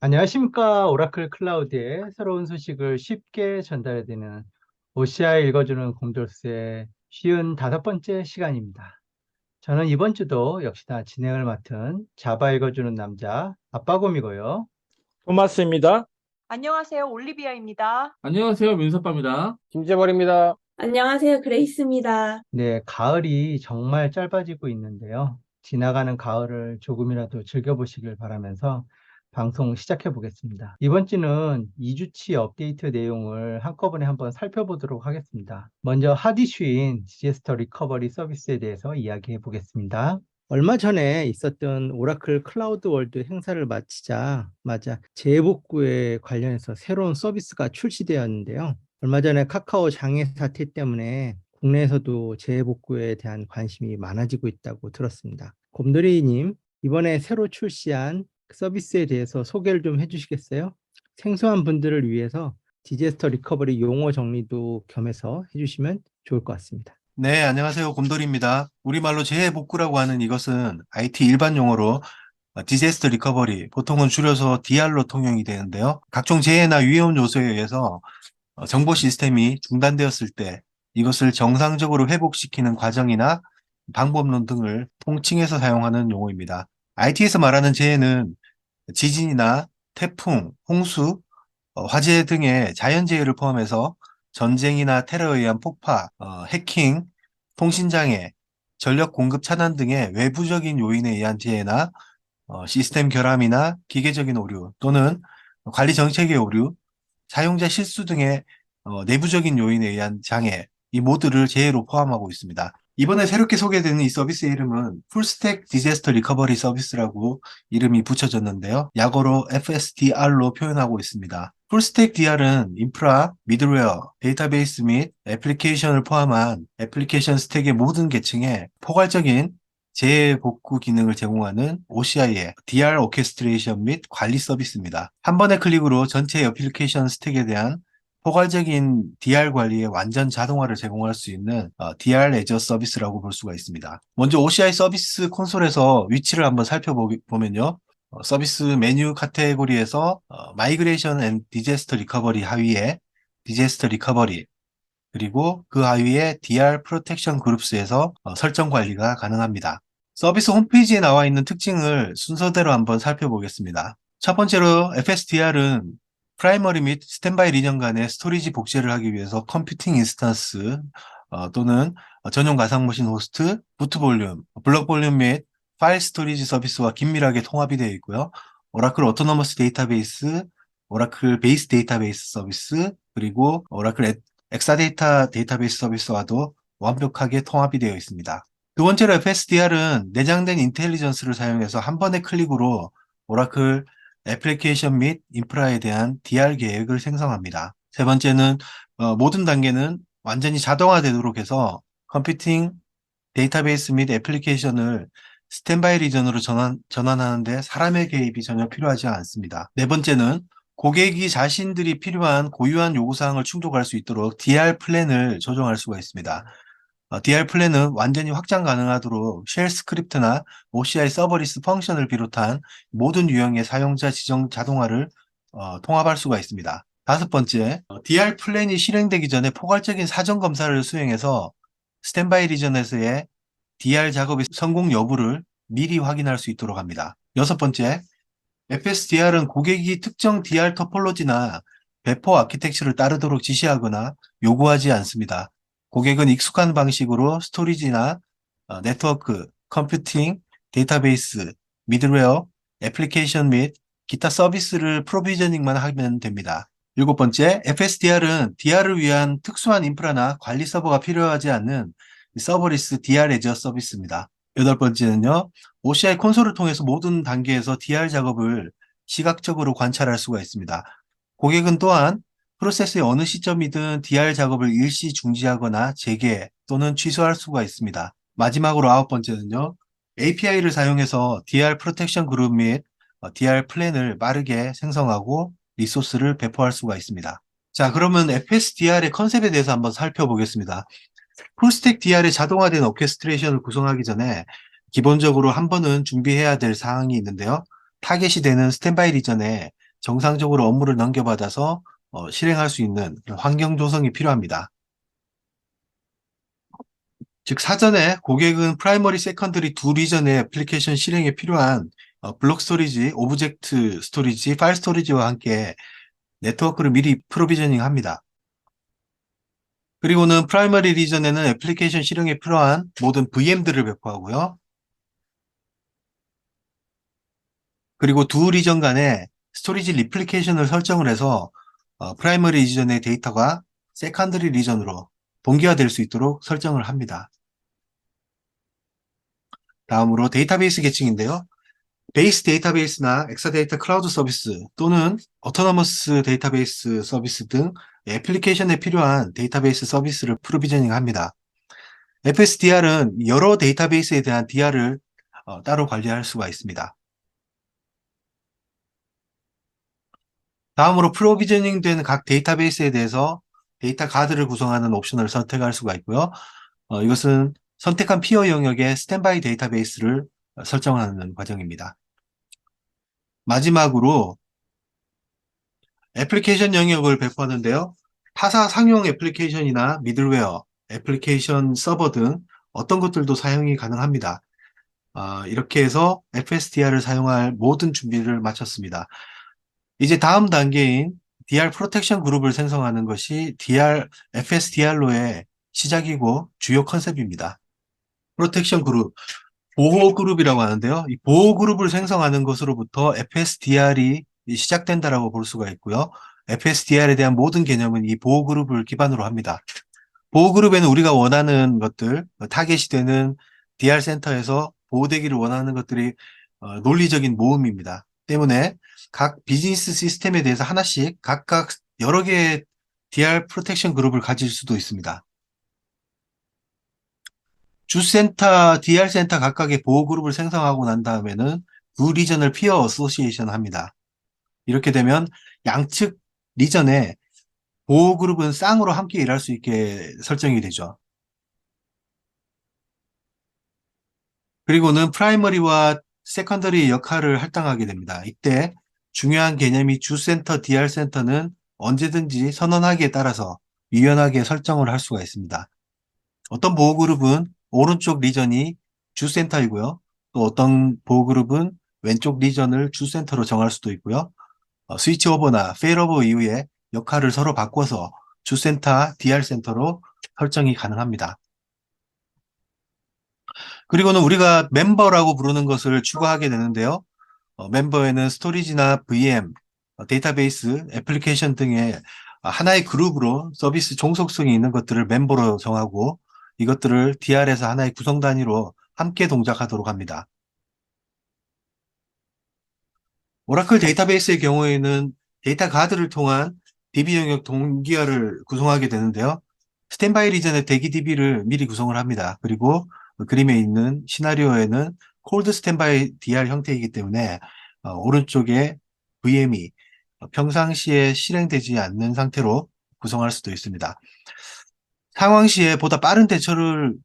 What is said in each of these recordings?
안녕하십니까. 오라클 클라우드의 새로운 소식을 쉽게 전달해드리는 OCI 읽어주는 공돌스의 55번째 시간입니다. 저는 이번 주도 역시나 진행을 맡은 자바 읽어주는 남자 아빠곰이고요. 토마스입니다. 안녕하세요. 올리비아입니다. 안녕하세요. 민서빠입니다. 김재벌입니다. 안녕하세요. 그레이스입니다. 네, 가을이 정말 짧아지고 있는데요. 지나가는 가을을 조금이라도 즐겨보시길 바라면서 방송 시작해 보겠습니다. 이번 주는 2주치 업데이트 내용을 한꺼번에 한번 살펴보도록 하겠습니다. 먼저 하디슈인 디제스터 리커버리 서비스에 대해서 이야기해 보겠습니다. 얼마 전에 있었던 오라클 클라우드 월드 행사를 마치자마자 재복구에 관련해서 새로운 서비스가 출시되었는데요. 얼마 전에 카카오 장애 사태 때문에 국내에서도 재복구에 대한 관심이 많아지고 있다고 들었습니다. 곰돌이님, 이번에 새로 출시한 서비스에 대해서 소개를 좀 해주시겠어요? 생소한 분들을 위해서 디제스터 리커버리 용어 정리도 겸해서 해주시면 좋을 것 같습니다. 네, 안녕하세요. 곰돌이입니다. 우리말로 재해복구라고 하는 이것은 IT 일반 용어로 디제스터 리커버리, 보통은 줄여서 DR로 통용이 되는데요. 각종 재해나 위험 요소에 의해서 정보 시스템이 중단되었을 때 이것을 정상적으로 회복시키는 과정이나 방법론 등을 통칭해서 사용하는 용어입니다. IT에서 말하는 재해는 지진이나 태풍, 홍수, 화재 등의 자연재해를 포함해서 전쟁이나 테러에 의한 폭파, 해킹, 통신장애, 전력 공급 차단 등의 외부적인 요인에 의한 재해나 시스템 결함이나 기계적인 오류 또는 관리 정책의 오류, 사용자 실수 등의 내부적인 요인에 의한 장애, 이 모두를 재해로 포함하고 있습니다. 이번에 새롭게 소개되는 이 서비스의 이름은 풀스택 디제스터 리커버리 서비스라고 이름이 붙여졌는데요. 약어로 FSDR로 표현하고 있습니다. 풀스택 DR은 인프라, 미들웨어, 데이터베이스 및 애플리케이션을 포함한 애플리케이션 스택의 모든 계층에 포괄적인 재복구 기능을 제공하는 OCI의 DR 오케스트레이션 및 관리 서비스입니다. 한 번의 클릭으로 전체 애플리케이션 스택에 대한 포괄적인 DR 관리의 완전 자동화를 제공할 수 있는 DR 애저 서비스라고 볼 수가 있습니다. 먼저 OCI 서비스 콘솔에서 위치를 한번 살펴보면요. 서비스 메뉴 카테고리에서 마이그레이션 앤 디제스터 리커버리 하위에 디제스터 리커버리, 그리고 그 하위에 DR 프로텍션 그룹스에서 설정 관리가 가능합니다. 서비스 홈페이지에 나와 있는 특징을 순서대로 한번 살펴보겠습니다. 첫 번째로 FSDR은 프라이머리 및 스탠바이 리전 간의 스토리지 복제를 하기 위해서 컴퓨팅 인스턴스 또는 전용 가상머신 호스트, 부트 볼륨, 블록 볼륨 및 파일 스토리지 서비스와 긴밀하게 통합이 되어 있고요. 오라클 오토노머스 데이터베이스, 오라클 베이스 데이터베이스 서비스, 그리고 오라클 엑사데이터 데이터베이스 서비스와도 완벽하게 통합이 되어 있습니다. 두 번째로 FSDR은 내장된 인텔리전스를 사용해서 한 번의 클릭으로 오라클 애플리케이션 및 인프라에 대한 DR 계획을 생성합니다. 세 번째는 모든 단계는 완전히 자동화되도록 해서 컴퓨팅, 데이터베이스 및 애플리케이션을 스탠바이 리전으로 전환하는데 사람의 개입이 전혀 필요하지 않습니다. 네 번째는 고객이 자신들이 필요한 고유한 요구사항을 충족할 수 있도록 DR 플랜을 조정할 수가 있습니다. DR 플랜은 완전히 확장 가능하도록 쉘 스크립트나 OCI 서버리스 펑션을 비롯한 모든 유형의 사용자 지정 자동화를 통합할 수가 있습니다. 다섯 번째, DR 플랜이 실행되기 전에 포괄적인 사전 검사를 수행해서 스탠바이 리전에서의 DR 작업의 성공 여부를 미리 확인할 수 있도록 합니다. 여섯 번째, FSDR은 고객이 특정 DR 토폴로지나 배포 아키텍처를 따르도록 지시하거나 요구하지 않습니다. 고객은 익숙한 방식으로 스토리지나 네트워크, 컴퓨팅, 데이터베이스, 미들웨어, 애플리케이션 및 기타 서비스를 프로비저닝만 하면 됩니다. 일곱 번째, FSDR은 DR을 위한 특수한 인프라나 관리 서버가 필요하지 않는 서버리스 DR 애저 서비스입니다. 여덟 번째는요, OCI 콘솔을 통해서 모든 단계에서 DR 작업을 시각적으로 관찰할 수가 있습니다. 고객은 또한 프로세스의 어느 시점이든 DR 작업을 일시 중지하거나 재개 또는 취소할 수가 있습니다. 마지막으로 아홉 번째는요, API를 사용해서 DR 프로텍션 그룹 및 DR 플랜을 빠르게 생성하고 리소스를 배포할 수가 있습니다. 자, 그러면 FSDR의 컨셉에 대해서 한번 살펴보겠습니다. 풀스택 DR의 자동화된 오케스트레이션을 구성하기 전에 기본적으로 한 번은 준비해야 될 사항이 있는데요. 타겟이 되는 스탠바이 리전에 정상적으로 업무를 넘겨받아서 실행할 수 있는 환경 조성이 필요합니다. 즉 사전에 고객은 프라이머리, 세컨더리 두 리전의 애플리케이션 실행에 필요한 블록 스토리지, 오브젝트 스토리지, 파일 스토리지와 함께 네트워크를 미리 프로비저닝 합니다. 그리고는 프라이머리 리전에는 애플리케이션 실행에 필요한 모든 VM들을 배포하고요. 그리고 두 리전 간에 스토리지 리플리케이션을 설정을 해서 프라이머리 리전의 데이터가 세컨더리 리전으로 동기화될 수 있도록 설정을 합니다. 다음으로 데이터베이스 계층인데요. 베이스 데이터베이스나 엑사데이터 클라우드 서비스 또는 오토노머스 데이터베이스 서비스 등 애플리케이션에 필요한 데이터베이스 서비스를 프로비저닝 합니다. FSDR은 여러 데이터베이스에 대한 DR을 따로 관리할 수가 있습니다. 다음으로 프로비저닝 된 각 데이터베이스에 대해서 데이터 가드를 구성하는 옵션을 선택할 수가 있고요. 이것은 선택한 피어 영역에 스탠바이 데이터베이스를 설정하는 과정입니다. 마지막으로 애플리케이션 영역을 배포하는데요. 타사 상용 애플리케이션이나 미들웨어, 애플리케이션 서버 등 어떤 것들도 사용이 가능합니다. 이렇게 해서 FSDR을 사용할 모든 준비를 마쳤습니다. 이제 다음 단계인 DR 프로텍션 그룹을 생성하는 것이 FSDR로의 시작이고 주요 컨셉입니다. 프로텍션 그룹, 보호 그룹이라고 하는데요. 이 보호 그룹을 생성하는 것으로부터 FSDR이 시작된다라고 볼 수가 있고요. FSDR에 대한 모든 개념은 이 보호 그룹을 기반으로 합니다. 보호 그룹에는 우리가 원하는 것들, 타겟이 되는 DR 센터에서 보호되기를 원하는 것들이 논리적인 모음입니다. 때문에 각 비즈니스 시스템에 대해서 하나씩 각각 여러 개의 DR 프로텍션 그룹을 가질 수도 있습니다. 주센터, DR 센터 각각의 보호 그룹을 생성하고 난 다음에는 두 리전을 피어 어소시에이션 합니다. 이렇게 되면 양측 리전에 보호 그룹은 쌍으로 함께 일할 수 있게 설정이 되죠. 그리고는 프라이머리와 세컨더리 역할을 할당하게 됩니다. 이때 중요한 개념이 주센터, DR 센터는 언제든지 선언하기에 따라서 유연하게 설정을 할 수가 있습니다. 어떤 보호그룹은 오른쪽 리전이 주센터이고요. 또 어떤 보호그룹은 왼쪽 리전을 주센터로 정할 수도 있고요. 스위치 오버나 페일오버 이후에 역할을 서로 바꿔서 주센터, DR 센터로 설정이 가능합니다. 그리고는 우리가 멤버라고 부르는 것을 추가하게 되는데요. 멤버에는 스토리지나 VM, 데이터베이스, 애플리케이션 등의 하나의 그룹으로 서비스 종속성이 있는 것들을 멤버로 정하고 이것들을 DR에서 하나의 구성 단위로 함께 동작하도록 합니다. 오라클 데이터베이스의 경우에는 데이터 가드를 통한 DB 영역 동기화를 구성하게 되는데요. 스탠바이 리전의 대기 DB를 미리 구성을 합니다. 그리고 그림에 있는 시나리오에는 콜드 스탠바이 DR 형태이기 때문에 오른쪽에 VM이 평상시에 실행되지 않는 상태로 구성할 수도 있습니다. 상황 시에 보다 빠른 대처를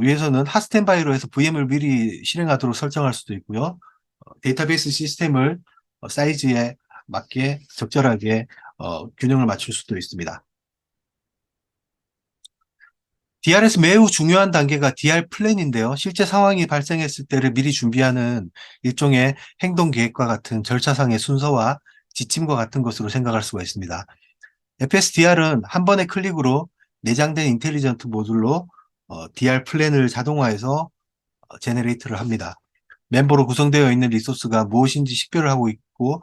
위해서는 핫 스탠바이로 해서 VM을 미리 실행하도록 설정할 수도 있고요. 데이터베이스 시스템을 사이즈에 맞게 적절하게 균형을 맞출 수도 있습니다. DR에서 매우 중요한 단계가 DR 플랜인데요. 실제 상황이 발생했을 때를 미리 준비하는 일종의 행동 계획과 같은 절차상의 순서와 지침과 같은 것으로 생각할 수가 있습니다. FSDR은 한 번의 클릭으로 내장된 인텔리전트 모듈로 DR 플랜을 자동화해서 제너레이트를 합니다. 멤버로 구성되어 있는 리소스가 무엇인지 식별을 하고 있고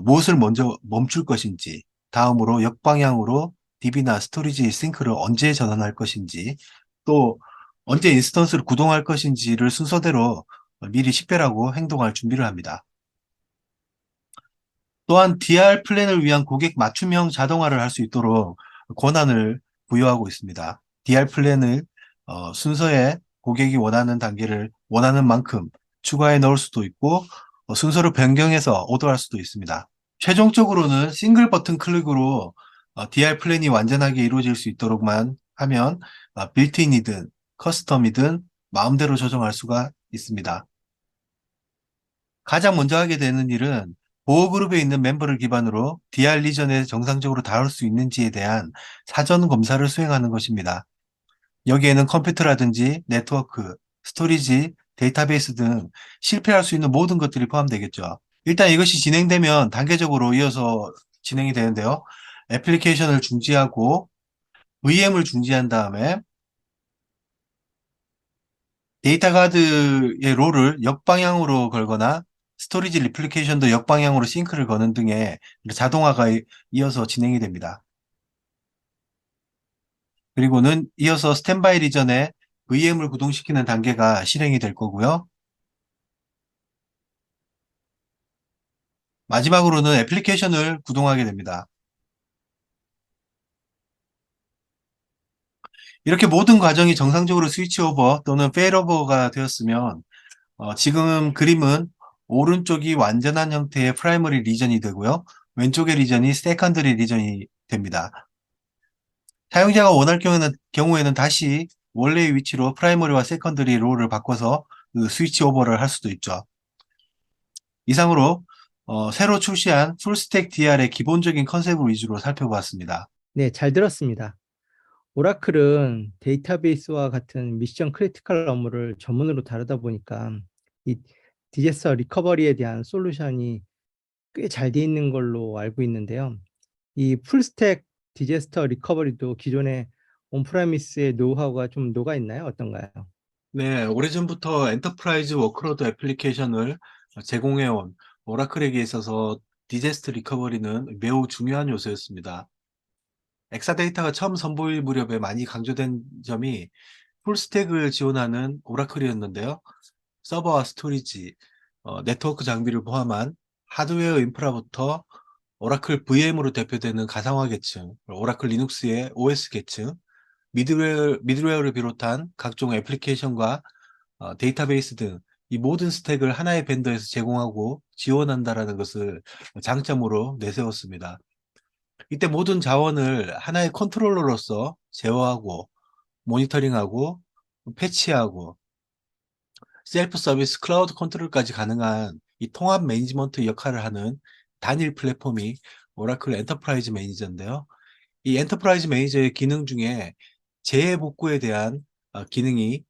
무엇을 먼저 멈출 것인지, 다음으로 역방향으로 DB나 스토리지 싱크를 언제 전환할 것인지, 또 언제 인스턴스를 구동할 것인지를 순서대로 미리 식별하고 행동할 준비를 합니다. 또한 DR 플랜을 위한 고객 맞춤형 자동화를 할 수 있도록 권한을 부여하고 있습니다. DR 플랜을 순서에 고객이 원하는 단계를 원하는 만큼 추가해 넣을 수도 있고 순서를 변경해서 오더할 수도 있습니다. 최종적으로는 싱글 버튼 클릭으로 DR 플랜이 완전하게 이루어질 수 있도록만 하면 빌트인이든 커스텀이든 마음대로 조정할 수가 있습니다. 가장 먼저 하게 되는 일은 보호 그룹에 있는 멤버를 기반으로 DR 리전에 정상적으로 다룰 수 있는지에 대한 사전 검사를 수행하는 것입니다. 여기에는 컴퓨터라든지 네트워크, 스토리지, 데이터베이스 등 실패할 수 있는 모든 것들이 포함되겠죠. 일단 이것이 진행되면 단계적으로 이어서 진행이 되는데요. 애플리케이션을 중지하고 VM을 중지한 다음에 데이터 가드의 롤을 역방향으로 걸거나 스토리지 리플리케이션도 역방향으로 싱크를 거는 등의 자동화가 이어서 진행이 됩니다. 그리고는 이어서 스탠바이 리전에 VM을 구동시키는 단계가 실행이 될 거고요. 마지막으로는 애플리케이션을 구동하게 됩니다. 이렇게 모든 과정이 정상적으로 스위치 오버 또는 페일오버가 되었으면 지금 그림은 오른쪽이 완전한 형태의 프라이머리 리전이 되고요. 왼쪽의 리전이 세컨더리 리전이 됩니다. 사용자가 원할 경우에는 다시 원래의 위치로 프라이머리와 세컨더리 롤을 바꿔서 그 스위치 오버를 할 수도 있죠. 이상으로 새로 출시한 풀스택 DR의 기본적인 컨셉을 위주로 살펴보았습니다. 네, 잘 들었습니다. 오라클은 데이터베이스와 같은 미션 크리티컬 업무를 전문으로 다루다 보니까 이 디제스터 리커버리에 대한 솔루션이 꽤 잘 돼 있는 걸로 알고 있는데요. 이 풀스택 디제스터 리커버리도 기존의 온프라미스의 노하우가 좀 녹아 있나요? 어떤가요? 네, 오래전부터 엔터프라이즈 워크로드 애플리케이션을 제공해온 오라클에게 있어서 디제스트 리커버리는 매우 중요한 요소였습니다. 엑사데이터가 처음 선보일 무렵에 많이 강조된 점이 풀스택을 지원하는 오라클이었는데요. 서버와 스토리지, 네트워크 장비를 포함한 하드웨어 인프라부터 오라클 VM으로 대표되는 가상화 계층, 오라클 리눅스의 OS 계층, 미드웨어를 비롯한 각종 애플리케이션과 데이터베이스 등 이 모든 스택을 하나의 벤더에서 제공하고 지원한다라는 것을 장점으로 내세웠습니다. 이때 모든 자원을 하나의 컨트롤러로서 제어하고 모니터링하고 패치하고 셀프 서비스 클라우드 컨트롤까지 가능한 이 통합 매니지먼트 역할을 하는 단일 플랫폼이 오라클 엔터프라이즈 매니저인데요. 이 엔터프라이즈 매니저의 기능 중에 재해 복구에 대한 기능이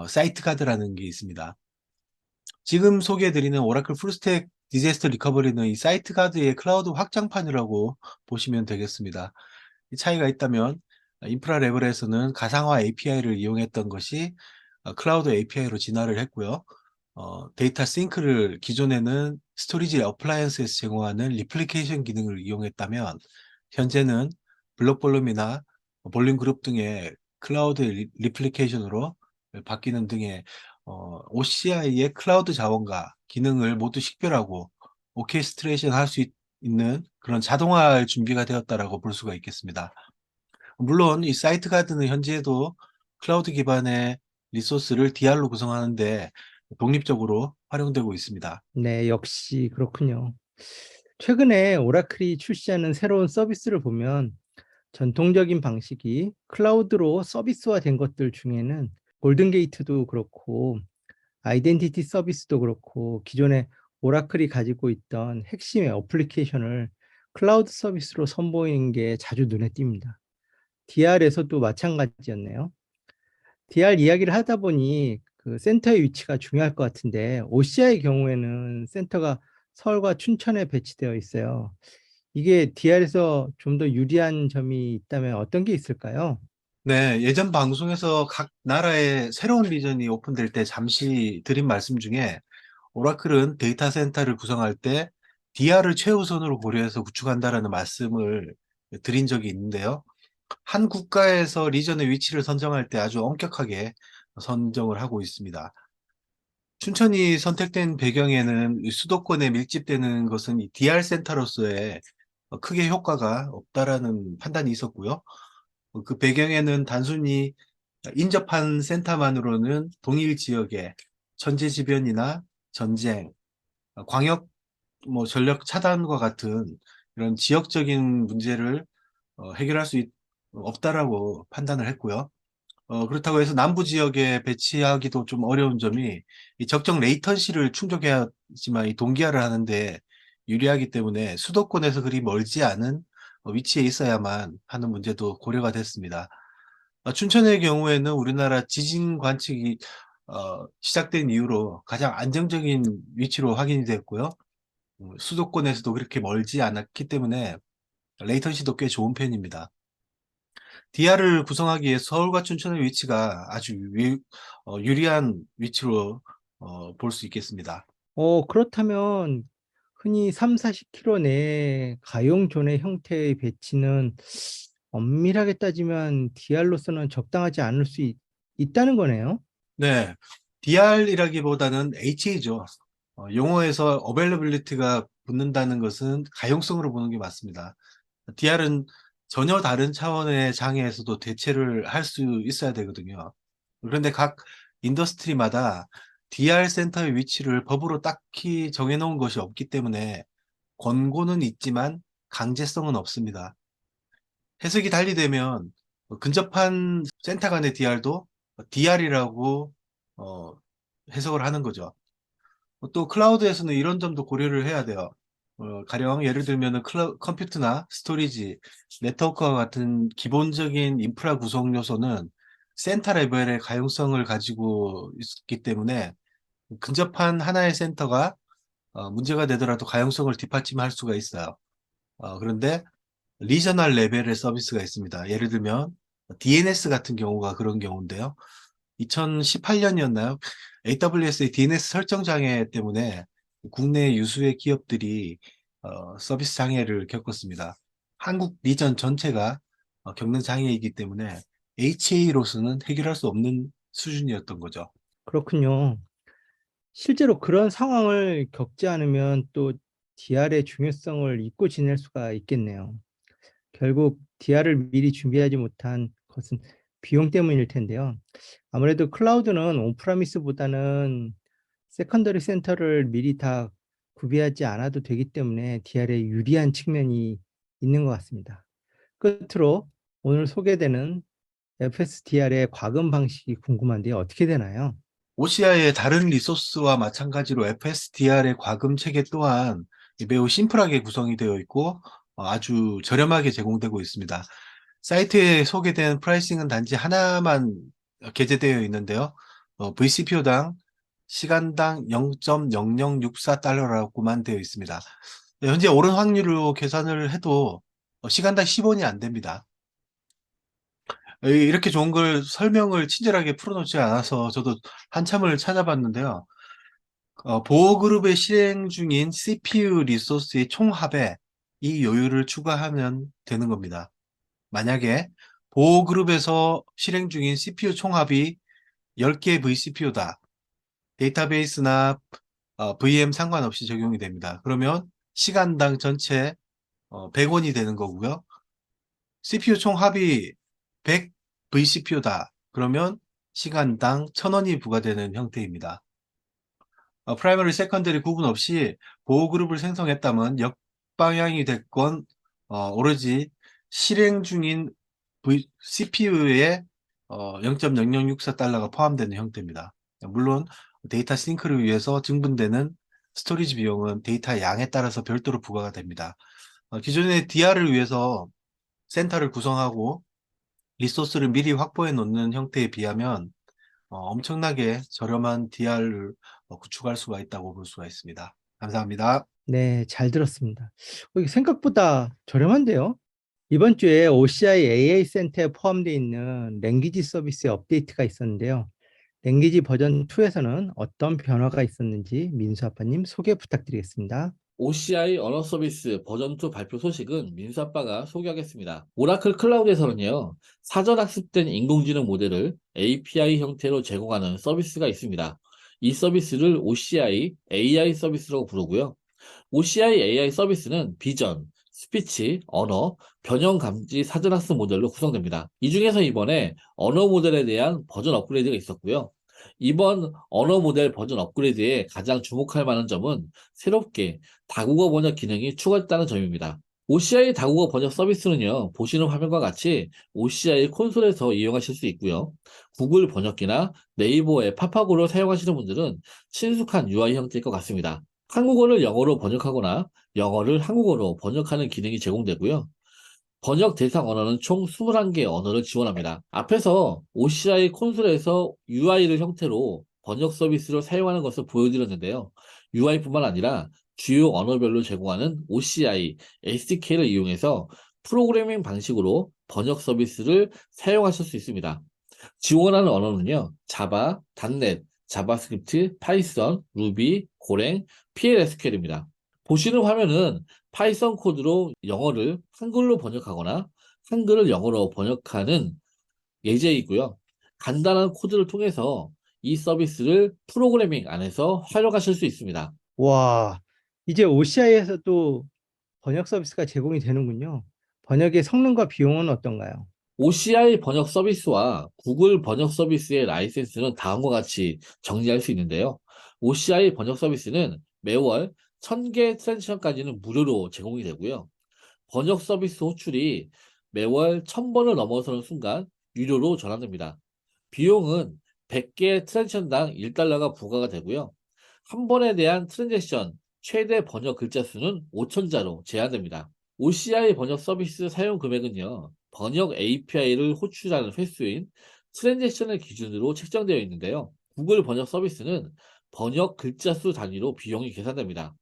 사이트 가드라는 게 있습니다. 지금 소개해드리는 오라클 풀스택 디제스터 리커버리는 이 사이트 가드의 클라우드 확장판이라고 보시면 되겠습니다. 이 차이가 있다면 인프라 레벨에서는 가상화 API를 이용했던 것이 클라우드 API로 진화를 했고요. 데이터 싱크를 기존에는 스토리지 어플라이언스에서 제공하는 리플리케이션 기능을 이용했다면 현재는 블록 볼륨이나 볼륨 그룹 등의 클라우드 리플리케이션으로 바뀌는 등의 OCI의 클라우드 자원과 기능을 모두 식별하고 오케스트레이션 할 수 있는 그런 자동화 준비가 되었다라고 볼 수가 있겠습니다. 물론 이 사이트 가드는 현재도 클라우드 기반의 리소스를 DR로 구성하는데 독립적으로 활용되고 있습니다. 네, 역시 그렇군요. 최근에 오라클이 출시하는 새로운 서비스를 보면 전통적인 방식이 클라우드로 서비스화된 것들 중에는 골든 게이트도 그렇고 아이덴티티 서비스도 그렇고 기존에 오라클이 가지고 있던 핵심의 어플리케이션을 클라우드 서비스로 선보이는 게 자주 눈에 띕니다. DR에서도 마찬가지였네요. DR 이야기를 하다 보니 그 센터의 위치가 중요할 것 같은데 OCI의 경우에는 센터가 서울과 춘천에 배치되어 있어요. 이게 DR에서 좀 더 유리한 점이 있다면 어떤 게 있을까요? 네, 예전 방송에서 각 나라의 새로운 리전이 오픈될 때 잠시 드린 말씀 중에 오라클은 데이터 센터를 구성할 때 DR을 최우선으로 고려해서 구축한다라는 말씀을 드린 적이 있는데요. 한 국가에서 리전의 위치를 선정할 때 아주 엄격하게 선정을 하고 있습니다. 춘천이 선택된 배경에는 이 수도권에 밀집되는 것은 이 DR 센터로서의 크게 효과가 없다라는 판단이 있었고요. 그 배경에는 단순히 인접한 센터만으로는 동일 지역의 천재지변이나 전쟁, 광역 전력 차단과 같은 이런 지역적인 문제를 해결할 수 없다라고 판단을 했고요. 그렇다고 해서 남부 지역에 배치하기도 좀 어려운 점이 이 적정 레이턴시를 충족해야지만 이 동기화를 하는데 유리하기 때문에 수도권에서 그리 멀지 않은 위치에 있어야만 하는 문제도 고려가 됐습니다. 춘천의 경우에는 우리나라 지진 관측이 시작된 이후로 가장 안정적인 위치로 확인이 됐고요. 수도권에서도 그렇게 멀지 않았기 때문에 레이턴시도 꽤 좋은 편입니다. DR을 구성하기 위해 서울과 춘천의 위치가 아주 유리한 위치로 볼 수 있겠습니다. 그렇다면 흔히 3, 40km 내에 가용존의 형태의 배치는 엄밀하게 따지면 DR로서는 적당하지 않을 수 있다는 거네요. 네, DR이라기보다는 HA죠. 용어에서 availability가 붙는다는 것은 가용성으로 보는 게 맞습니다. DR은 전혀 다른 차원의 장애에서도 대체를 할 수 있어야 되거든요. 그런데 각 인더스트리마다 DR 센터의 위치를 법으로 딱히 정해놓은 것이 없기 때문에 권고는 있지만 강제성은 없습니다. 해석이 달리 되면 근접한 센터 간의 DR도 DR이라고 해석을 하는 거죠. 또 클라우드에서는 이런 점도 고려를 해야 돼요. 가령 예를 들면 컴퓨터나 스토리지, 네트워크와 같은 기본적인 인프라 구성 요소는 센터 레벨의 가용성을 가지고 있기 때문에 근접한 하나의 센터가 문제가 되더라도 가용성을 뒷받침할 수가 있어요. 그런데 리저널 레벨의 서비스가 있습니다. 예를 들면 DNS 같은 경우가 그런 경우인데요. 2018년이었나요? AWS의 DNS 설정 장애 때문에 국내 유수의 기업들이 서비스 장애를 겪었습니다. 한국 리전 전체가 겪는 장애이기 때문에 HA로서는 해결할 수 없는 수준이었던 거죠. 그렇군요. 실제로 그런 상황을 겪지 않으면 또 DR의 중요성을 잊고 지낼 수가 있겠네요. 결국 DR을 미리 준비하지 못한 것은 비용 때문일 텐데요. 아무래도 클라우드는 온프라미스보다는 세컨더리 센터를 미리 다 구비하지 않아도 되기 때문에 DR에 유리한 측면이 있는 것 같습니다. 끝으로 오늘 소개되는 FSDR의 과금 방식이 궁금한데요. 어떻게 되나요? OCI의 다른 리소스와 마찬가지로 FSDR의 과금 체계 또한 매우 심플하게 구성이 되어 있고 아주 저렴하게 제공되고 있습니다. 사이트에 소개된 프라이싱은 단지 하나만 게재되어 있는데요. VCPU당 시간당 0.0064달러라고만 되어 있습니다. 현재 오른 확률로 계산을 해도 시간당 10원이 안 됩니다. 이렇게 좋은 걸 설명을 친절하게 풀어놓지 않아서 저도 한참을 찾아봤는데요. 보호그룹의 실행 중인 CPU 리소스의 총합에 이 요율을 추가하면 되는 겁니다. 만약에 보호그룹에서 실행 중인 CPU 총합이 10개 vCPU다. 데이터베이스나 VM 상관없이 적용이 됩니다. 그러면 시간당 전체 100원이 되는 거고요. CPU 총합이 100 vCPU다. 그러면 시간당 1000원이 부과되는 형태입니다. 프라이머리, 세컨더리 구분 없이 보호그룹을 생성했다면 역방향이 됐건 오로지 실행 중인 CPU에 0.0064달러가 포함되는 형태입니다. 물론 데이터 싱크를 위해서 증분되는 스토리지 비용은 데이터 양에 따라서 별도로 부과가 됩니다. 기존의 DR을 위해서 센터를 구성하고 리소스를 미리 확보해 놓는 형태에 비하면 엄청나게 저렴한 DR을 구축할 수가 있다고 볼 수가 있습니다. 감사합니다. 네, 잘 들었습니다. 이게 생각보다 저렴한데요? 이번 주에 OCI AI 센터에 포함되어 있는 랭귀지 서비스의 업데이트가 있었는데요. 랭귀지 버전 2에서는 어떤 변화가 있었는지 민수 아빠님 소개 부탁드리겠습니다. OCI 언어 서비스 버전 2 발표 소식은 민수 아빠가 소개하겠습니다. 오라클 클라우드에서는요, 사전 학습된 인공지능 모델을 API 형태로 제공하는 서비스가 있습니다. 이 서비스를 OCI AI 서비스라고 부르고요. OCI AI 서비스는 비전, 스피치, 언어, 변형 감지 사전 학습 모델로 구성됩니다. 이 중에서 이번에 언어 모델에 대한 버전 업그레이드가 있었고요. 이번 언어 모델 버전 업그레이드에 가장 주목할 만한 점은 새롭게 다국어 번역 기능이 추가됐다는 점입니다. OCI 다국어 번역 서비스는요, 보시는 화면과 같이 OCI 콘솔에서 이용하실 수 있고요. 구글 번역기나 네이버의 팝하고를 사용하시는 분들은 친숙한 UI 형태일 것 같습니다. 한국어를 영어로 번역하거나 영어를 한국어로 번역하는 기능이 제공되고요. 번역 대상 언어는 총 21개 언어를 지원합니다. 앞에서 OCI 콘솔에서 UI를 형태로 번역 서비스를 사용하는 것을 보여드렸는데요. UI뿐만 아니라 주요 언어별로 제공하는 OCI SDK를 이용해서 프로그래밍 방식으로 번역 서비스를 사용하실 수 있습니다. 지원하는 언어는요, 자바, 닷넷, 자바스크립트, 파이썬, 루비, 고랭, PLSQL입니다. 보시는 화면은 파이썬 코드로 영어를 한글로 번역하거나 한글을 영어로 번역하는 예제이고요. 간단한 코드를 통해서 이 서비스를 프로그래밍 안에서 활용하실 수 있습니다. 와, 이제 OCI에서도 번역 서비스가 제공이 되는군요. 번역의 성능과 비용은 어떤가요? OCI 번역 서비스와 구글 번역 서비스의 라이센스는 다음과 같이 정리할 수 있는데요. OCI 번역 서비스는 매월 1000개 트랜지션까지는 무료로 제공이 되고요. 번역 서비스 호출이 매월 1000번을 넘어서는 순간 유료로 전환됩니다. 비용은 100개 트랜지션당 $1가 부과가 되고요. 한 번에 대한 트랜잭션 최대 번역 글자 수는 5,000자로 제한됩니다. OCI 번역 서비스 사용 금액은요, 번역 API를 호출하는 횟수인 트랜잭션을 기준으로 책정되어 있는데요. 구글 번역 서비스는 번역 글자 수 단위로 비용이 계산됩니다.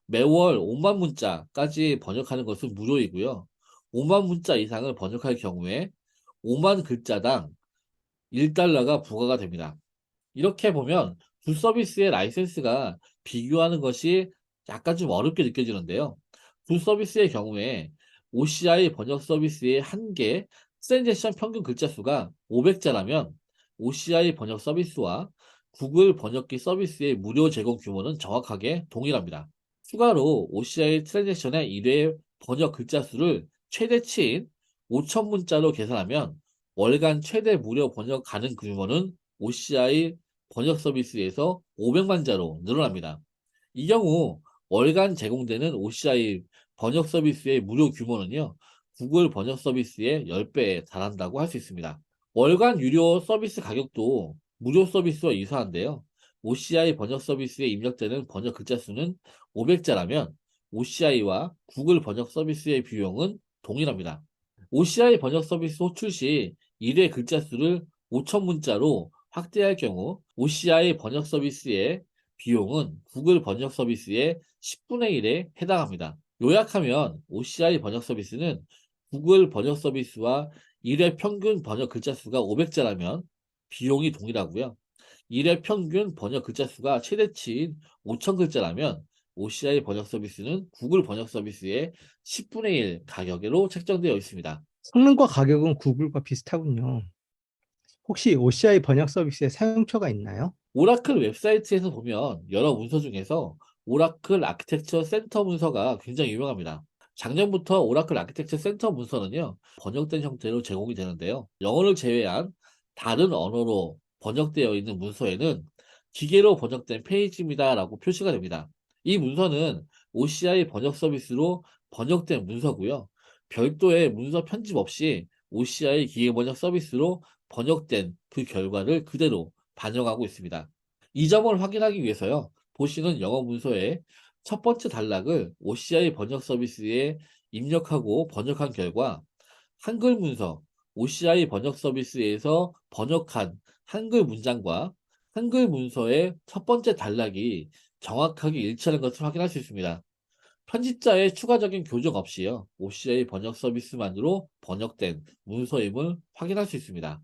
매월 5만 문자까지 번역하는 것은 무료이고요. 5만 문자 이상을 번역할 경우에 5만 글자당 $1가 부과가 됩니다. 이렇게 보면 두 서비스의 라이센스가 비교하는 것이 약간 좀 어렵게 느껴지는데요. 두 서비스의 경우에 OCI 번역 서비스의 한 개 트랜잭션 평균 글자 수가 500자라면 OCI 번역 서비스와 구글 번역기 서비스의 무료 제공 규모는 정확하게 동일합니다. 추가로 OCI 트랜잭션의 1회 번역 글자 수를 최대치인 5,000문자로 계산하면 월간 최대 무료 번역 가능 규모는 OCI 번역 서비스에서 500만 자로 늘어납니다. 이 경우 월간 제공되는 OCI 번역 서비스의 무료 규모는요, 구글 번역 서비스의 10배에 달한다고 할 수 있습니다. 월간 유료 서비스 가격도 무료 서비스와 유사한데요. OCI 번역 서비스에 입력되는 번역 글자 수는 500자라면 OCI와 구글 번역 서비스의 비용은 동일합니다. OCI 번역 서비스 호출 시 1회 글자 수를 5,000문자로 확대할 경우 OCI 번역 서비스의 비용은 구글 번역 서비스의 10분의 1에 해당합니다. 요약하면 OCI 번역 서비스는 구글 번역 서비스와 1회 평균 번역 글자 수가 500자라면 비용이 동일하고요. 1회 평균 번역 글자 수가 최대치인 5,000글자라면 OCI 번역 서비스는 구글 번역 서비스의 10분의 1 가격으로 책정되어 있습니다. 성능과 가격은 구글과 비슷하군요. 혹시 OCI 번역 서비스에 사용처가 있나요? 오라클 웹사이트에서 보면 여러 문서 중에서 오라클 아키텍처 센터 문서가 굉장히 유명합니다. 작년부터 오라클 아키텍처 센터 문서는요, 번역된 형태로 제공이 되는데요. 영어를 제외한 다른 언어로 번역되어 있는 문서에는 기계로 번역된 페이지입니다라고 표시가 됩니다. 이 문서는 OCI 번역 서비스로 번역된 문서고요. 별도의 문서 편집 없이 OCI 기계 번역 서비스로 번역된 그 결과를 그대로 반영하고 있습니다. 이 점을 확인하기 위해서요, 보시는 영어 문서의 첫 번째 단락을 OCI 번역 서비스에 입력하고 번역한 결과 한글 문서, OCI 번역 서비스에서 번역한 한글 문장과 한글 문서의 첫 번째 단락이 정확하게 일치하는 것을 확인할 수 있습니다. 편집자의 추가적인 교정 없이요, OCI 번역 서비스만으로 번역된 문서임을 확인할 수 있습니다.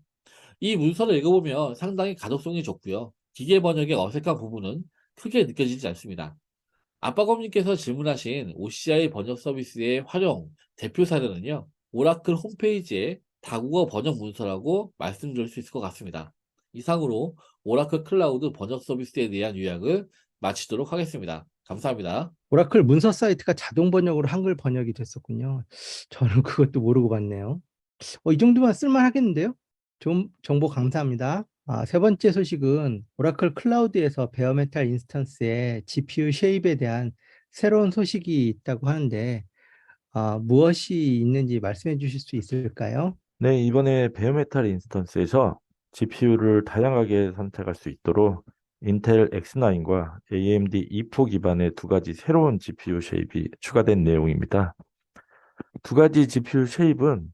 이 문서를 읽어보면 상당히 가독성이 좋고요. 기계 번역의 어색한 부분은 크게 느껴지지 않습니다. 아빠검님께서 질문하신 OCI 번역 서비스의 활용 대표 사례는요, 오라클 홈페이지에 다국어 번역 문서라고 말씀드릴 수 있을 것 같습니다. 이상으로 오라클 클라우드 번역 서비스에 대한 요약을 마치도록 하겠습니다. 감사합니다. 오라클 문서 사이트가 자동 번역으로 한글 번역이 됐었군요. 저는 그것도 모르고 봤네요. 이 정도면 쓸만하겠는데요? 좀 정보 감사합니다. 세 번째 소식은 오라클 클라우드에서 베어메탈 인스턴스의 GPU 쉐입에 대한 새로운 소식이 있다고 하는데 무엇이 있는지 말씀해 주실 수 있을까요? 네, 이번에 베어메탈 인스턴스에서 GPU를 다양하게 선택할 수 있도록 인텔 X9과 AMD E4 기반의 두 가지 새로운 GPU 쉐입이 추가된 내용입니다. 두 가지 GPU 쉐입은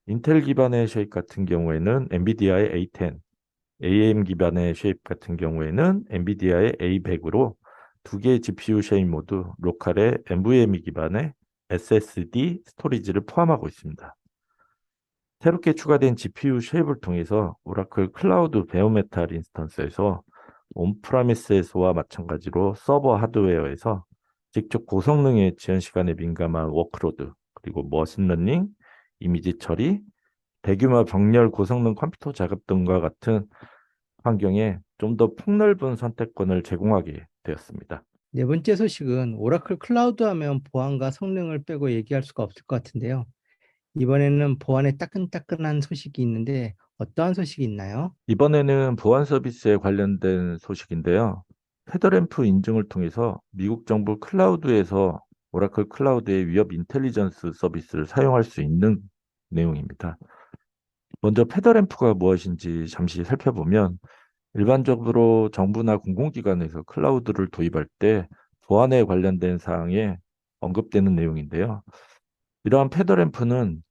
인텔 기반의 쉐입 같은 경우에는 엔비디아의 A10, AM 기반의 쉐입 같은 경우에는 엔비디아의 A100으로 두 개의 GPU 쉐입 모두 로컬의 NVMe 기반의 SSD 스토리지를 포함하고 있습니다. 새롭게 추가된 GPU 쉐입을 통해서 오라클 클라우드 베어메탈 인스턴스에서 온프라미스에서와 마찬가지로 서버 하드웨어에서 직접 고성능의 지연 시간에 민감한 워크로드, 그리고 머신러닝, 이미지 처리, 대규모 병렬 고성능 컴퓨터 작업 등과 같은 환경에 좀 더 폭넓은 선택권을 제공하게 되었습니다. 네 번째 소식은 오라클 클라우드 하면 보안과 성능을 빼고 얘기할 수가 없을 것 같은데요. 이번에는 보안에 따끈따끈한 소식이 있는데 어떠한 소식이 있나요? 이번에는 보안 서비스에 관련된 소식인데요. 페더램프 인증을 통해서 미국 정부 클라우드에서 오라클 클라우드의 위협 인텔리전스 서비스를 사용할 수 있는 내용입니다. 먼저 페더램프가 무엇인지 잠시 살펴보면 일반적으로 정부나 공공기관에서 클라우드를 도입할 때 보안에 관련된 사항에 언급되는 내용인데요. 이러한 페더램프는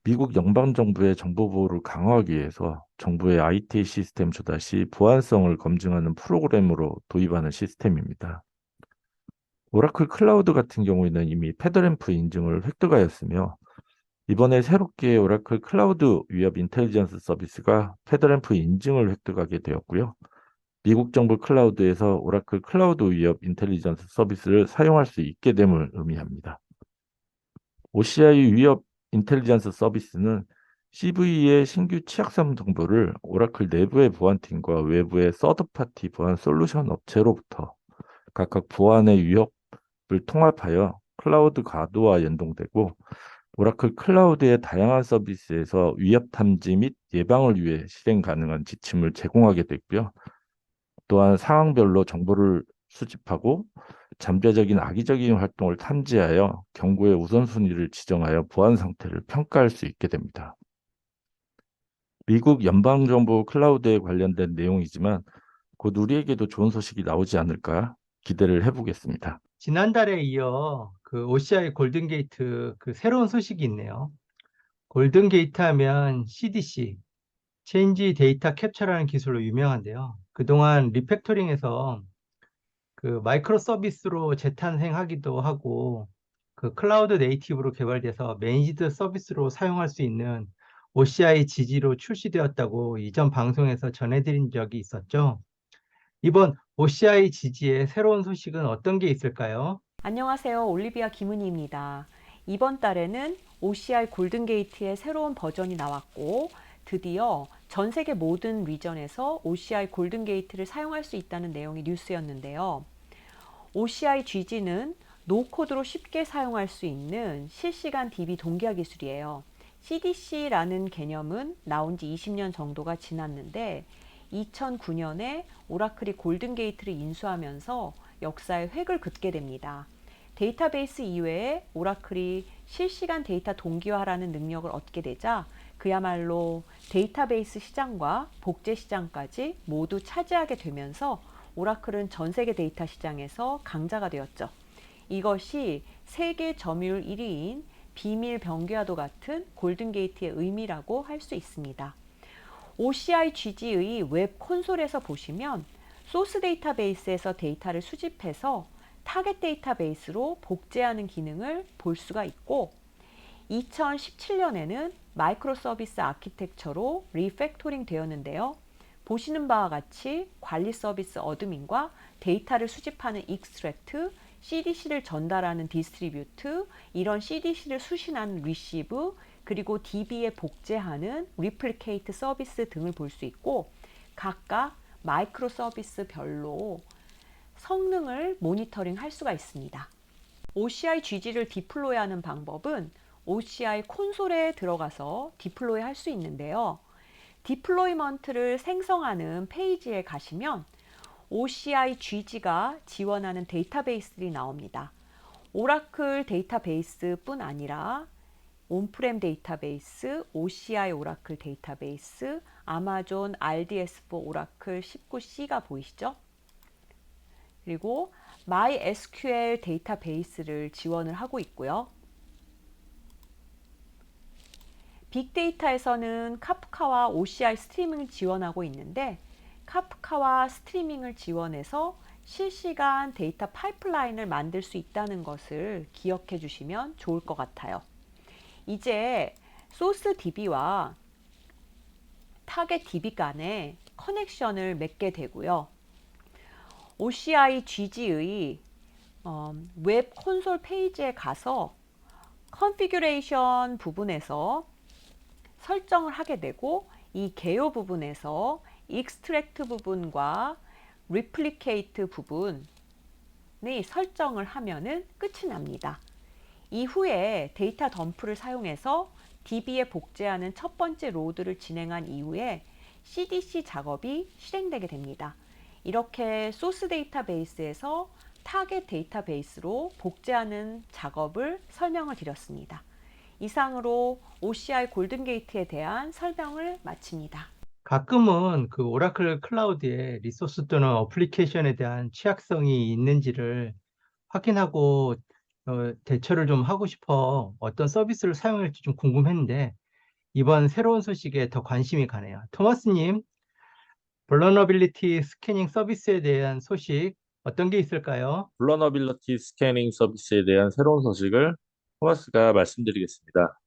미국 연방정부의 정보보호를 강화하기 위해서 정부의 IT 시스템 조달 시 보안성을 검증하는 프로그램으로 도입하는 시스템입니다. 오라클 클라우드 같은 경우에는 이미 페더램프 인증을 획득하였으며 이번에 새롭게 오라클 클라우드 위협 인텔리전스 서비스가 페더램프 인증을 획득하게 되었고요. 미국 정부 클라우드에서 오라클 클라우드 위협 인텔리전스 서비스를 사용할 수 있게 됨을 의미합니다. OCI 위협 인텔리전스 서비스는 CVE의 신규 취약점 정보를 오라클 내부의 보안팀과 외부의 서드파티 보안 솔루션 업체로부터 각각 보안의 위협을 통합하여 클라우드 가드와 연동되고 오라클 클라우드의 다양한 서비스에서 위협 탐지 및 예방을 위해 실행 가능한 지침을 제공하게 됐고요. 또한 상황별로 정보를 수집하고 잠재적인 악의적인 활동을 탐지하여 경고의 우선순위를 지정하여 보안 상태를 평가할 수 있게 됩니다. 미국 연방정부 클라우드에 관련된 내용이지만 곧 우리에게도 좋은 소식이 나오지 않을까 기대를 해보겠습니다. 지난달에 이어 그 OCI 골든게이트 그 새로운 소식이 있네요. 골든게이트 하면 CDC, 체인지 데이터 캡처라는 기술로 유명한데요. 그동안 리팩토링에서 그 마이크로 서비스로 재탄생하기도 하고 그 클라우드 네이티브로 개발돼서 매니지드 서비스로 사용할 수 있는 OCI 지지로 출시되었다고 이전 방송에서 전해드린 적이 있었죠. 이번 OCI 지지의 새로운 소식은 어떤 게 있을까요? 안녕하세요. 올리비아 김은희입니다. 이번 달에는 OCI 골든게이트의 새로운 버전이 나왔고 드디어 전 세계 모든 리전에서 OCI 골든게이트를 사용할 수 있다는 내용이 뉴스였는데요. OCI GG는 노코드로 쉽게 사용할 수 있는 실시간 DB 동기화 기술이에요. CDC라는 개념은 나온 지 20년 정도가 지났는데 2009년에 오라클이 골든게이트를 인수하면서 역사의 획을 긋게 됩니다. 데이터베이스 이외에 오라클이 실시간 데이터 동기화라는 능력을 얻게 되자 그야말로 데이터베이스 시장과 복제 시장까지 모두 차지하게 되면서 오라클은 전 세계 데이터 시장에서 강자가 되었죠. 이것이 세계 점유율 1위인 비밀 병기화도 같은 골든게이트의 의미라고 할 수 있습니다. OCI GG의 웹 콘솔에서 보시면 소스 데이터베이스에서 데이터를 수집해서 타겟 데이터베이스로 복제하는 기능을 볼 수가 있고 2017년에는 마이크로 서비스 아키텍처로 리팩토링 되었는데요. 보시는 바와 같이 관리 서비스 어드민과 데이터를 수집하는 익스트랙트, CDC를 전달하는 디스트리뷰트, 이런 CDC를 수신하는 리시브, 그리고 DB에 복제하는 리플리케이트 서비스 등을 볼 수 있고 각각 마이크로 서비스별로 성능을 모니터링 할 수가 있습니다. OCI GG를 디플로이하는 방법은 OCI 콘솔에 들어가서 디플로이 할 수 있는데요. 디플로이먼트를 생성하는 페이지에 가시면 OCI GG가 지원하는 데이터베이스들이 나옵니다. 오라클 데이터베이스뿐 아니라 온프렘 데이터베이스, OCI 오라클 데이터베이스, 아마존 RDS4 오라클 19C가 보이시죠? 그리고 MySQL 데이터베이스를 지원을 하고 있고요. 빅데이터에서는 카프카와 OCI 스트리밍을 지원하고 있는데 카프카와 스트리밍을 지원해서 실시간 데이터 파이프라인을 만들 수 있다는 것을 기억해 주시면 좋을 것 같아요. 이제 소스 DB와 타겟 DB 간에 커넥션을 맺게 되고요. OCI GG의 웹 콘솔 페이지에 가서 컨피규레이션 부분에서 설정을 하게 되고 이 개요 부분에서 익스트랙트 부분과 리플리케이트 부분의 설정을 하면은 끝이 납니다. 이후에 데이터 덤프를 사용해서 DB에 복제하는 첫 번째 로드를 진행한 이후에 CDC 작업이 실행되게 됩니다. 이렇게 소스 데이터베이스에서 타겟 데이터베이스로 복제하는 작업을 설명을 드렸습니다. 이상으로 OCI 골든게이트에 대한 설명을 마칩니다. 가끔은 그 오라클 클라우드에 리소스 또는 어플리케이션에 대한 취약성이 있는지를 확인하고 대처를 좀 하고 싶어 어떤 서비스를 사용할지 좀 궁금했는데 이번 새로운 소식에 더 관심이 가네요. 토마스님, vulnerability 스캐닝 서비스에 대한 소식 어떤 게 있을까요? vulnerability 스캐닝 서비스에 대한 새로운 소식을 토마스가 말씀드리겠습니다.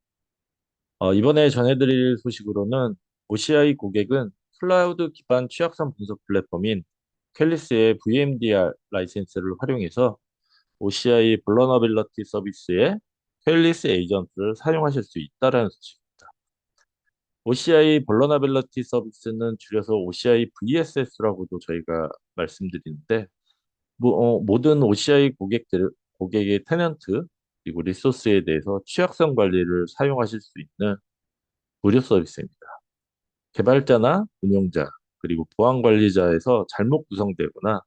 이번에 전해드릴 소식으로는 OCI 고객은 클라우드 기반 취약성 분석 플랫폼인 퀄리스의 VMDR 라이센스를 활용해서 OCI vulnerability 서비스의 퀄리스 에이전트를 사용하실 수 있다는 소식입니다. OCI vulnerability 서비스는 줄여서 OCI VSS라고도 저희가 말씀드리는데 모든 OCI 고객의 테넌트 그리고 리소스에 대해서 취약성 관리를 사용하실 수 있는 무료 서비스입니다. 개발자나 운영자 그리고 보안 관리자에서 잘못 구성되거나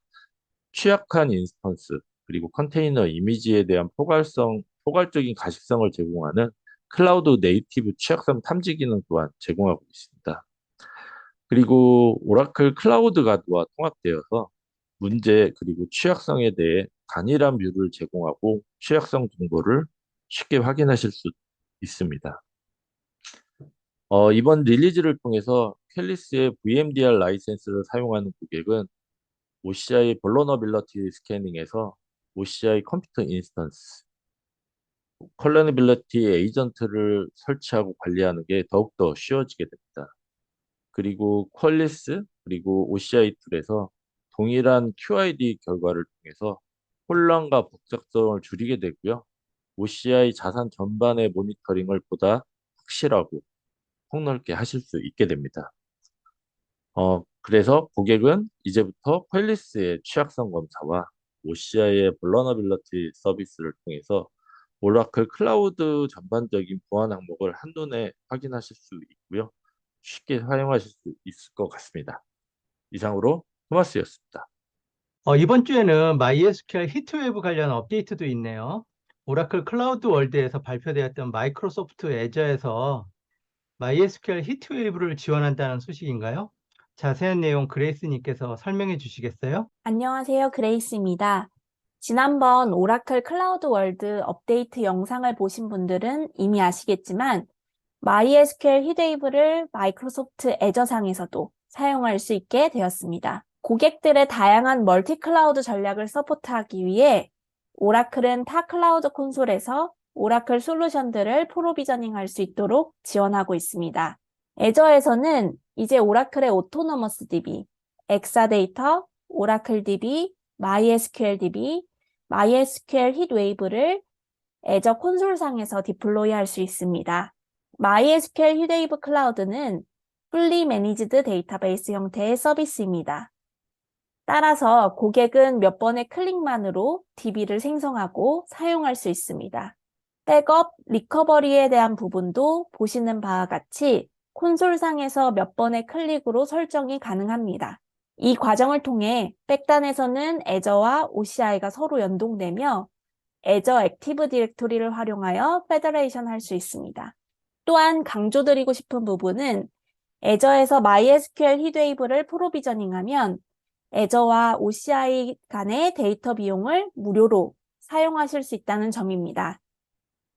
취약한 인스턴스 그리고 컨테이너 이미지에 대한 포괄적인 가식성을 제공하는 클라우드 네이티브 취약성 탐지 기능 또한 제공하고 있습니다. 그리고 오라클 클라우드 가드와 통합되어서 문제 그리고 취약성에 대해 단일한 뷰를 제공하고 취약성 정보를 쉽게 확인하실 수 있습니다. 이번 릴리즈를 통해서 퀄리스의 VMDR 라이센스를 사용하는 고객은 OCI vulnerability 스캐닝에서 OCI 컴퓨터 인스턴스, vulnerability 에이전트를 설치하고 관리하는 게 더욱더 쉬워지게 됩니다. 그리고 퀄리스 그리고 OCI 툴에서 동일한 QID 결과를 통해서 혼란과 복잡성을 줄이게 되고요. OCI 자산 전반의 모니터링을 보다 확실하고 폭넓게 하실 수 있게 됩니다. 그래서 고객은 이제부터 퀄리스의 취약성 검사와 OCI의 vulnerability 서비스를 통해서 오라클 클라우드 전반적인 보안 항목을 한눈에 확인하실 수 있고요. 쉽게 사용하실 수 있을 것 같습니다. 이상으로 토마스였습니다. 이번 주에는 MySQL 히트웨이브 관련 업데이트도 있네요. 오라클 클라우드 월드에서 발표되었던 마이크로소프트 애저에서 MySQL 히트웨이브를 지원한다는 소식인가요? 자세한 내용 그레이스님께서 설명해 주시겠어요? 안녕하세요. 그레이스입니다. 지난번 오라클 클라우드 월드 업데이트 영상을 보신 분들은 이미 아시겠지만 MySQL 히트웨이브를 마이크로소프트 애저상에서도 사용할 수 있게 되었습니다. 고객들의 다양한 멀티 클라우드 전략을 서포트하기 위해 오라클은 타 클라우드 콘솔에서 오라클 솔루션들을 프로비저닝할 수 있도록 지원하고 있습니다. 애저에서는 이제 오라클의 오토노머스 DB, 엑사데이터, 오라클 DB, MySQL DB, MySQL 히트웨이브를 애저 콘솔상에서 디플로이 할 수 있습니다. MySQL 히트웨이브 클라우드는 fully managed 데이터베이스 형태의 서비스입니다. 따라서 고객은 몇 번의 클릭만으로 DB를 생성하고 사용할 수 있습니다. 백업, 리커버리에 대한 부분도 보시는 바와 같이 콘솔상에서 몇 번의 클릭으로 설정이 가능합니다. 이 과정을 통해 백단에서는 애저와 OCI가 서로 연동되며 애저 액티브 디렉토리를 활용하여 페더레이션 할 수 있습니다. 또한 강조드리고 싶은 부분은 애저에서 MySQL 히드웨이브를 프로비저닝하면 애저와 OCI 간의 데이터 비용을 무료로 사용하실 수 있다는 점입니다.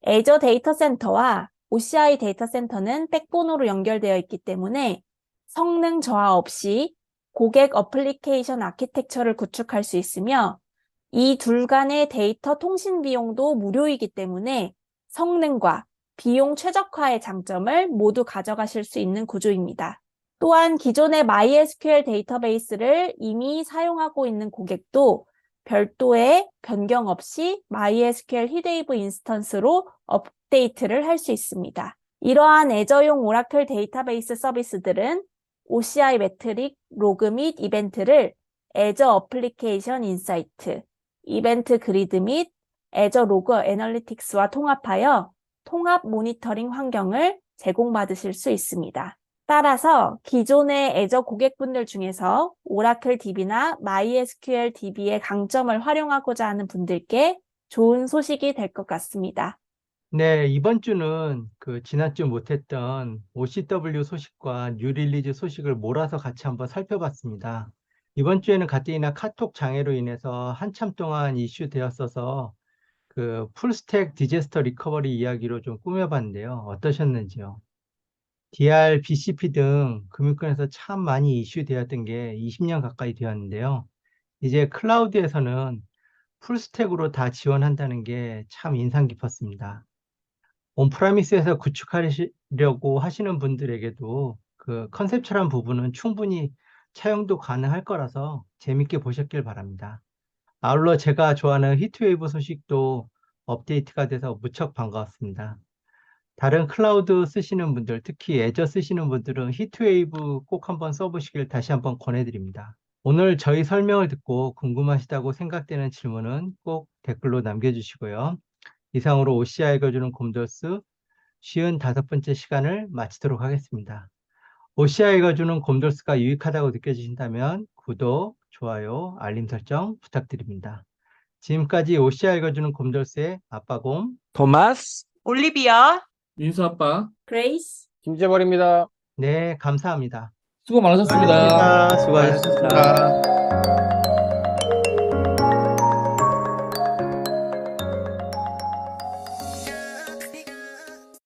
애저 데이터 센터와 OCI 데이터 센터는 백본으로 연결되어 있기 때문에 성능 저하 없이 고객 어플리케이션 아키텍처를 구축할 수 있으며 이 둘 간의 데이터 통신 비용도 무료이기 때문에 성능과 비용 최적화의 장점을 모두 가져가실 수 있는 구조입니다. 또한 기존의 MySQL 데이터베이스를 이미 사용하고 있는 고객도 별도의 변경 없이 MySQL 히드웨이브 인스턴스로 업데이트를 할 수 있습니다. 이러한 애저용 오라클 데이터베이스 서비스들은 OCI 매트릭, 로그 및 이벤트를 애저 어플리케이션 인사이트, 이벤트 그리드 및 애저 로그 애널리틱스와 통합하여 통합 모니터링 환경을 제공받으실 수 있습니다. 따라서 기존의 애저 고객분들 중에서 오라클 DB나 MySQL DB의 강점을 활용하고자 하는 분들께 좋은 소식이 될 것 같습니다. 네, 이번 주는 지난주 못했던 OCW 소식과 뉴 릴리즈 소식을 몰아서 같이 한번 살펴봤습니다. 이번 주에는 가뜩이나 카톡 장애로 인해서 한참 동안 이슈되었어서 풀스택 디제스터 리커버리 이야기로 좀 꾸며봤는데요. 어떠셨는지요? DR, BCP 등 금융권에서 참 많이 이슈되었던 게 20년 가까이 되었는데요. 이제 클라우드에서는 풀스택으로 다 지원한다는 게 참 인상 깊었습니다. 온프라미스에서 구축하려고 하시는 분들에게도 컨셉처럼 부분은 충분히 차용도 가능할 거라서 재밌게 보셨길 바랍니다. 아울러 제가 좋아하는 히트웨이브 소식도 업데이트가 돼서 무척 반가웠습니다. 다른 클라우드 쓰시는 분들, 특히 애저 쓰시는 분들은 히트웨이브 꼭 한번 써보시길 다시 한번 권해드립니다. 오늘 저희 설명을 듣고 궁금하시다고 생각되는 질문은 꼭 댓글로 남겨주시고요. 이상으로 OCI가 주는 곰돌스 55번째 시간을 마치도록 하겠습니다. OCI가 주는 곰돌스가 유익하다고 느껴지신다면 구독, 좋아요, 알림 설정 부탁드립니다. 지금까지 OCI가 주는 곰돌스의 아빠곰 토마스, 올리비아. 민수 아빠, 그레이스 김재벌입니다. 네, 감사합니다. 수고 많으셨습니다. 수고하셨습니다. 수고하셨습니다.